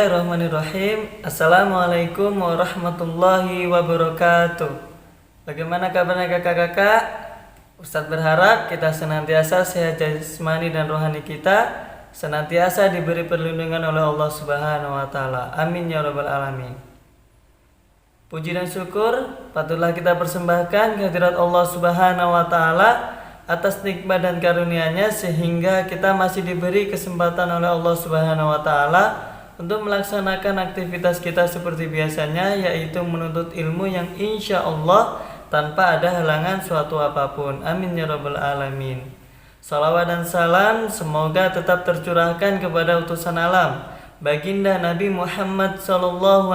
Bismillahirrahmanirrahim. Assalamualaikum warahmatullahi wabarakatuh. Bagaimana kabarnya kakak-kakak? Ustadz berharap kita senantiasa sehat jasmani dan rohani kita, senantiasa diberi perlindungan oleh Allah Subhanahu wa taala. Amin ya rabbal alamin. Puji dan syukur patutlah kita persembahkan kehadirat Allah Subhanahu wa taala atas nikmat dan karunia-Nya sehingga kita masih diberi kesempatan oleh Allah Subhanahu wa taala untuk melaksanakan aktivitas kita seperti biasanya, yaitu menuntut ilmu yang insya Allah tanpa ada halangan suatu apapun. Amin ya rabbal alamin. Salawat dan salam semoga tetap tercurahkan kepada utusan alam, baginda Nabi Muhammad SAW.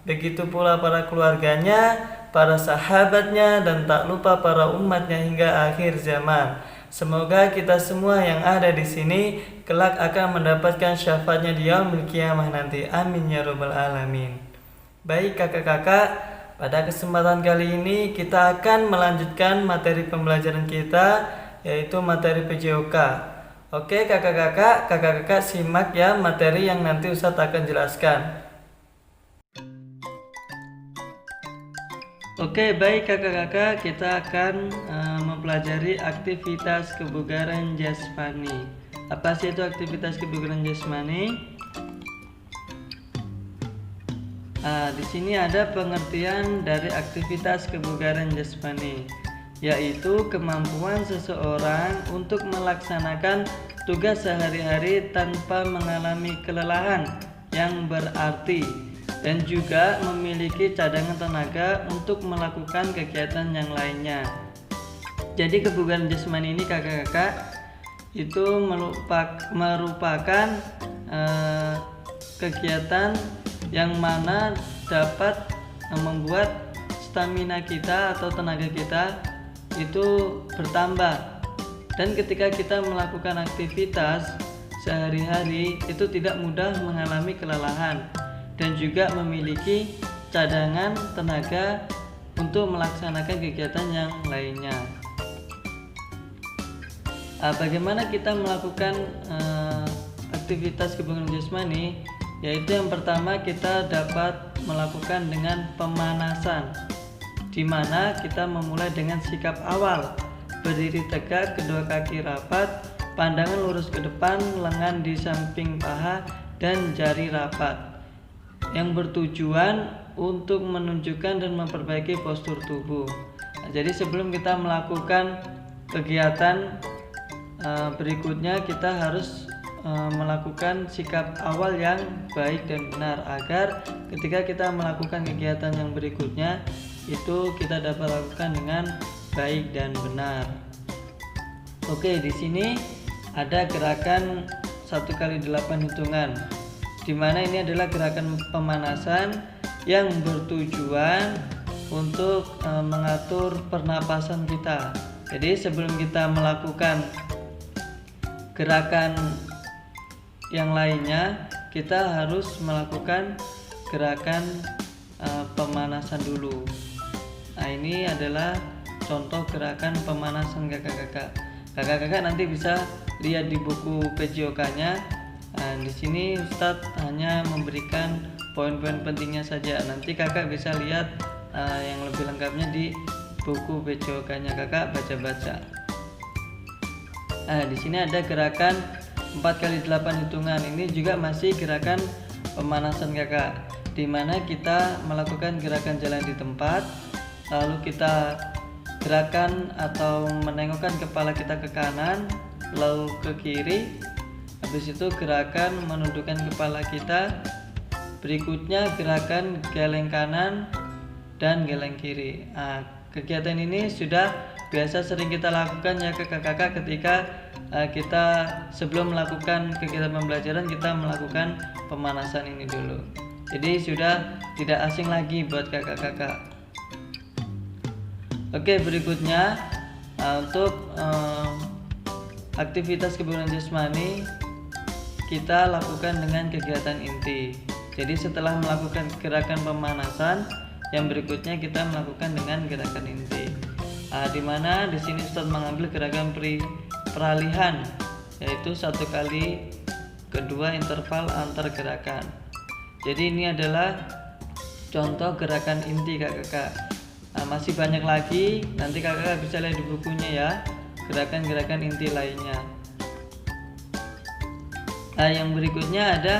Begitu pula para keluarganya, para sahabatnya, dan tak lupa para umatnya hingga akhir zaman. Semoga kita semua yang ada di sini kelak akan mendapatkan syafaatnya di yaumil qiyamah nanti. Amin ya rabbal alamin. Baik kakak-kakak, pada kesempatan kali ini kita akan melanjutkan materi pembelajaran kita, yaitu materi PJOK. Oke kakak-kakak simak ya materi yang nanti Ustadz akan jelaskan. Oke, baik kakak-kakak, kita akan mempelajari aktivitas kebugaran jasmani. Apa sih itu aktivitas kebugaran jasmani? Di sini ada pengertian dari aktivitas kebugaran jasmani, yaitu kemampuan seseorang untuk melaksanakan tugas sehari-hari tanpa mengalami kelelahan yang berarti, dan juga memiliki cadangan tenaga untuk melakukan kegiatan yang lainnya. Jadi kebugaran jasmani ini kakak-kakak itu merupakan kegiatan yang mana dapat membuat stamina kita atau tenaga kita itu bertambah, dan ketika kita melakukan aktivitas sehari-hari itu tidak mudah mengalami kelelahan dan juga memiliki cadangan tenaga untuk melaksanakan kegiatan yang lainnya. Bagaimana kita melakukan aktivitas kebugaran jasmani? Yaitu yang pertama kita dapat melakukan dengan pemanasan, di mana kita memulai dengan sikap awal, berdiri tegak, kedua kaki rapat, pandangan lurus ke depan, lengan di samping paha, dan jari rapat, yang bertujuan untuk menunjukkan dan memperbaiki postur tubuh. Jadi sebelum kita melakukan kegiatan berikutnya, kita harus melakukan sikap awal yang baik dan benar agar ketika kita melakukan kegiatan yang berikutnya itu kita dapat lakukan dengan baik dan benar. Oke, di sini ada gerakan 1x8 hitungan, di mana ini adalah gerakan pemanasan yang bertujuan untuk mengatur pernapasan kita. Jadi sebelum kita melakukan gerakan yang lainnya, kita harus melakukan gerakan pemanasan dulu. Nah, ini adalah contoh gerakan pemanasan kakak-kakak. Kakak-kakak nanti bisa lihat di buku PJOK-nya. Di sini Ustadz hanya memberikan poin-poin pentingnya saja. Nanti kakak bisa lihat yang lebih lengkapnya di buku PJOK-nya, kakak baca-baca. Di sini ada gerakan 4x8 hitungan. Ini juga masih gerakan pemanasan kakak, di mana kita melakukan gerakan jalan di tempat, lalu kita gerakan atau menengokkan kepala kita ke kanan, lalu ke kiri. Habis itu gerakan menundukkan kepala kita. Berikutnya gerakan geleng kanan dan geleng kiri. Kegiatan ini sudah biasa sering kita lakukan ya kakak-kakak ketika kita sebelum melakukan kegiatan pembelajaran, kita melakukan pemanasan ini dulu. Jadi sudah tidak asing lagi buat kakak-kakak. Oke, berikutnya untuk aktivitas kebugaran jasmani kita lakukan dengan kegiatan inti. Jadi setelah melakukan gerakan pemanasan, yang berikutnya kita melakukan dengan gerakan inti. Di mana di sini Ustadz mengambil gerakan peralihan, yaitu 1x kedua interval antar gerakan. Jadi ini adalah contoh gerakan inti kakak. Masih banyak lagi, nanti kakak bisa lihat di bukunya ya, gerakan-gerakan inti lainnya. Yang berikutnya ada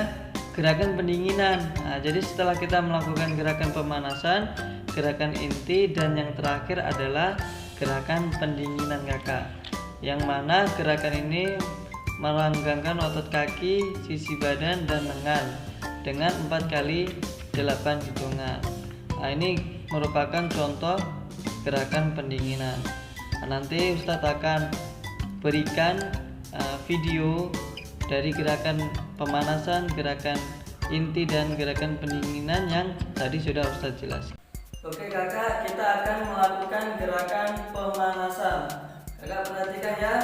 gerakan pendinginan. Jadi setelah kita melakukan gerakan pemanasan, gerakan inti, dan yang terakhir adalah gerakan pendinginan kakak, yang mana gerakan ini melanggangkan otot kaki, sisi badan, dan lengan dengan 4 kali 8 hitungan. Ini merupakan contoh gerakan pendinginan. Nanti Ustadz akan berikan video dari gerakan pemanasan, gerakan inti, dan gerakan pendinginan yang tadi sudah Ustadz jelaskan. Oke kakak, kita akan melakukan gerakan pemanasan. Kakak perhatikan ya,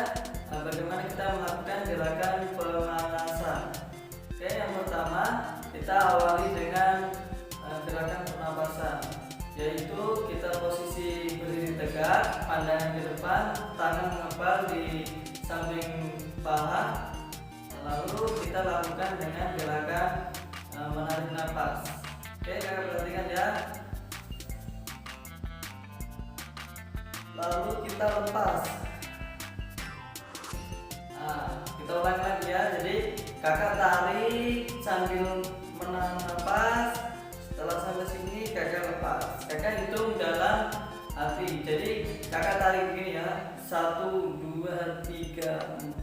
bagaimana kita melakukan gerakan pemanasan. Oke, yang pertama kita awali dengan gerakan pernapasan, yaitu kita posisi berdiri tegak, pandangan ke depan, tangan mengepal di samping paha. Lalu kita lakukan dengan gerakan menarik nafas. Oke, kakak perhatikan ya. Lalu kita lepas. Kita ulang lagi ya. Jadi kakak tarik sambil menahan nafas. Setelah sampai sini kakak lepas. Kakak hitung dalam hati. Jadi kakak tarik begini ya. 1, 2, 3,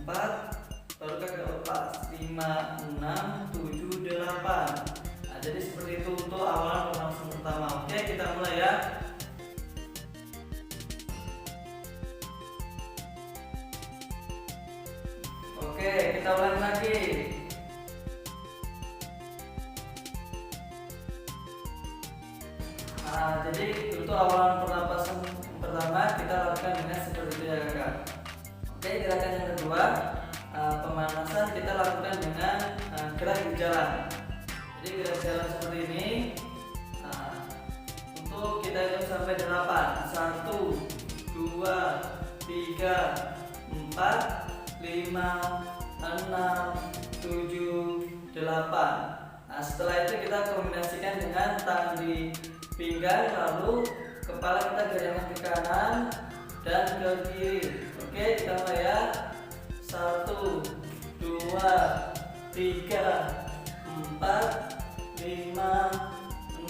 4. Baru kakak lepas. 5, 6, 7, 8. Jadi seperti itu untuk awalan pemanasan pertama. Oke, kita mulai ya. Oke, kita ulangi lagi. Jadi untuk awalan pernapasan pertama kita lakukan dengan seperti itu ya kakak. Oke, gerakan yang kedua, pemanasan kita lakukan dengan gerak jalan. Jadi gerak jalan seperti ini. Untuk kita hitung sampai 8. 1, 2, 3, 4, 5, 6, 7, 8. Setelah itu kita kombinasikan dengan tangan di pinggang, lalu kepala kita gerakkan ke kanan dan ke kiri. Oke, kita mulai ya. 1, 2, 3, 4, 5,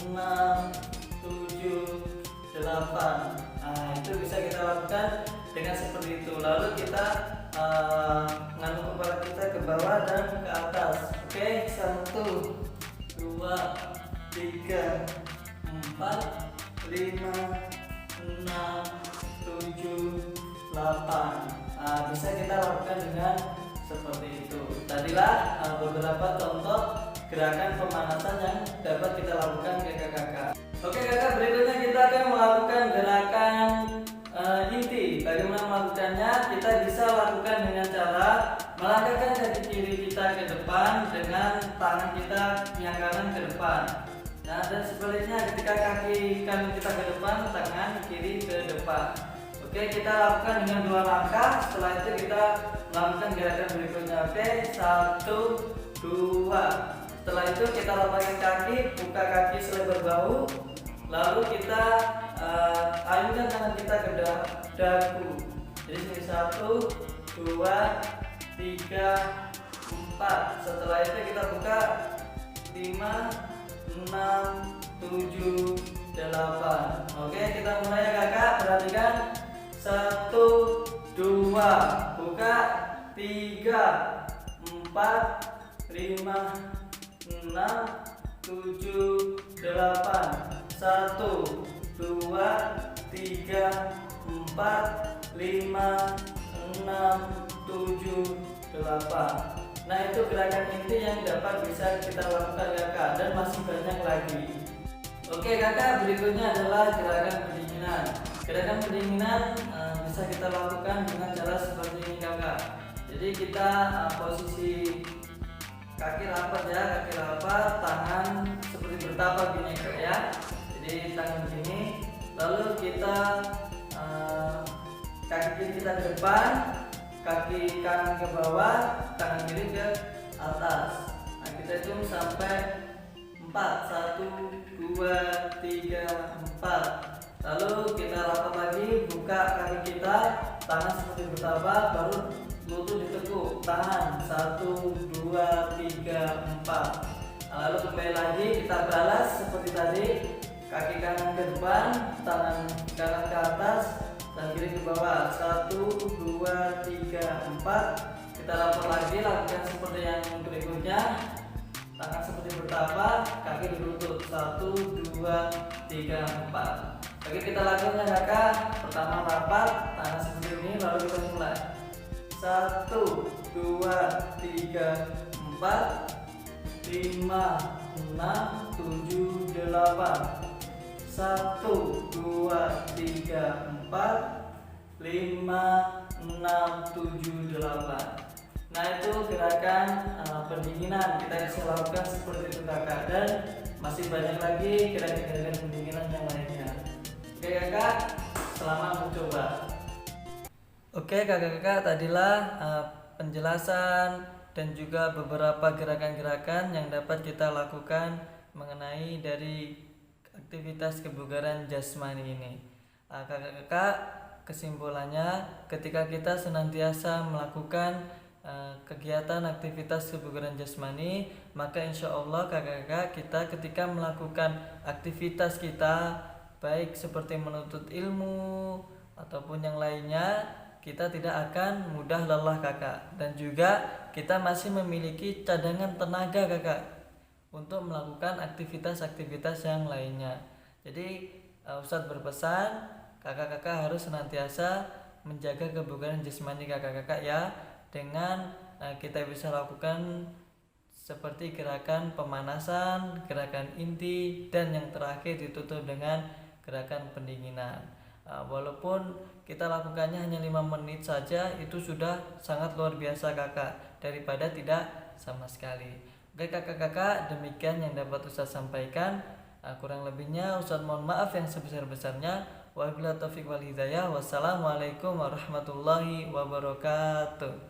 6, 7, 8. Itu bisa kita lakukan dengan seperti itu. Lalu kita ngangkat kepala kita ke bawah dan ke atas. Oke, 1, 2, 3, 4, 5, 6, 7, 8. Bisa kita lakukan dengan seperti itu. Tadilah beberapa contoh gerakan pemanasan yang dapat kita lakukan ke kakak. Oke kakak, berikutnya kita akan melakukan gerakan inti. Bagaimana melakukannya? Kita bisa lakukan dengan cara melangkahkan kaki kiri kita ke depan dengan tangan kita yang kanan ke depan. Dan sebaliknya, ketika kaki kanan kita ke depan, tangan kiri ke depan. Oke, kita lakukan dengan 2 langkah. Setelah itu kita melakukan gerakan berikutnya. Oke, 1, 2. Setelah itu kita lapangkan kaki, buka kaki selebar bahu. Lalu kita ayunkan tangan kita ke dagu. Jadi sini 1, 2, 3, 4. Setelah itu kita buka 5, 6, 7, 8. Oke, kita mulai ya kakak. Perhatikan. 1, 2, buka. 3, 4, 5, 6, 7, 8. 1, 2, 3, 4, 5, 6, 7, 8. Nah, itu gerakan inti yang dapat bisa kita lakukan kakak, dan masih banyak lagi. Oke kakak, berikutnya adalah gerakan pendinginan. Gerakan pendinginan bisa kita lakukan dengan cara seperti ini kakak. Jadi kita posisi kaki rapat ya, kaki rapat, tangan seperti bertapak gini ya. Jadi tangan begini, lalu kita kaki kiri kita ke depan, kaki kanan ke bawah, tangan kiri ke atas. Nah, kita hitung sampai 4. 1, 2, 3, 4. Lalu kita rapat lagi, buka kaki kita, tangan seperti bertapak, baru lutut ditekuk, tahan. 1, 2, 3, 4. Lalu kembali lagi, kita balas seperti tadi, kaki kanan ke depan, tangan kanan ke atas, dan kiri ke bawah. 1, 2, 3, 4. Kita lakukan lagi, lakukan seperti yang berikutnya. Tangan seperti bertapak, kaki dilutut. 1, 2, 3, 4. Oke, kita lakukan ya kakak. Pertama rapat, tangan seperti ini, lalu kita mulai. 1, 2, 3, 4, 5, 6, 7, 8. 1, 2, 3, 4, 5, 6, 7, 8. Nah, itu gerakan pendinginan kita bisa lakukan seperti itu kakak, dan masih banyak lagi gerakan-gerakan pendinginan yang lainnya. Oke kakak, selamat mencoba. Oke kakak-kakak, tadilah penjelasan dan juga beberapa gerakan-gerakan yang dapat kita lakukan mengenai dari aktivitas kebugaran jasmani ini. Kakak-kakak, kesimpulannya ketika kita senantiasa melakukan kegiatan aktivitas kebugaran jasmani, maka insya Allah kakak-kakak, kita ketika melakukan aktivitas kita baik seperti menuntut ilmu ataupun yang lainnya, kita tidak akan mudah lelah kakak, dan juga kita masih memiliki cadangan tenaga kakak untuk melakukan aktivitas-aktivitas yang lainnya. Jadi Ustadz berpesan kakak-kakak harus senantiasa menjaga kebugaran jasmani kakak-kakak ya, dengan kita bisa lakukan seperti gerakan pemanasan, gerakan inti, dan yang terakhir ditutup dengan gerakan pendinginan. Walaupun kita lakukannya hanya 5 menit saja, itu sudah sangat luar biasa kakak, daripada tidak sama sekali. Oke kakak-kakak, demikian yang dapat Ustadz sampaikan. Kurang lebihnya Ustadz mohon maaf yang sebesar-besarnya. Wabillahi taufiq wal hidayah. Wassalamualaikum warahmatullahi wabarakatuh.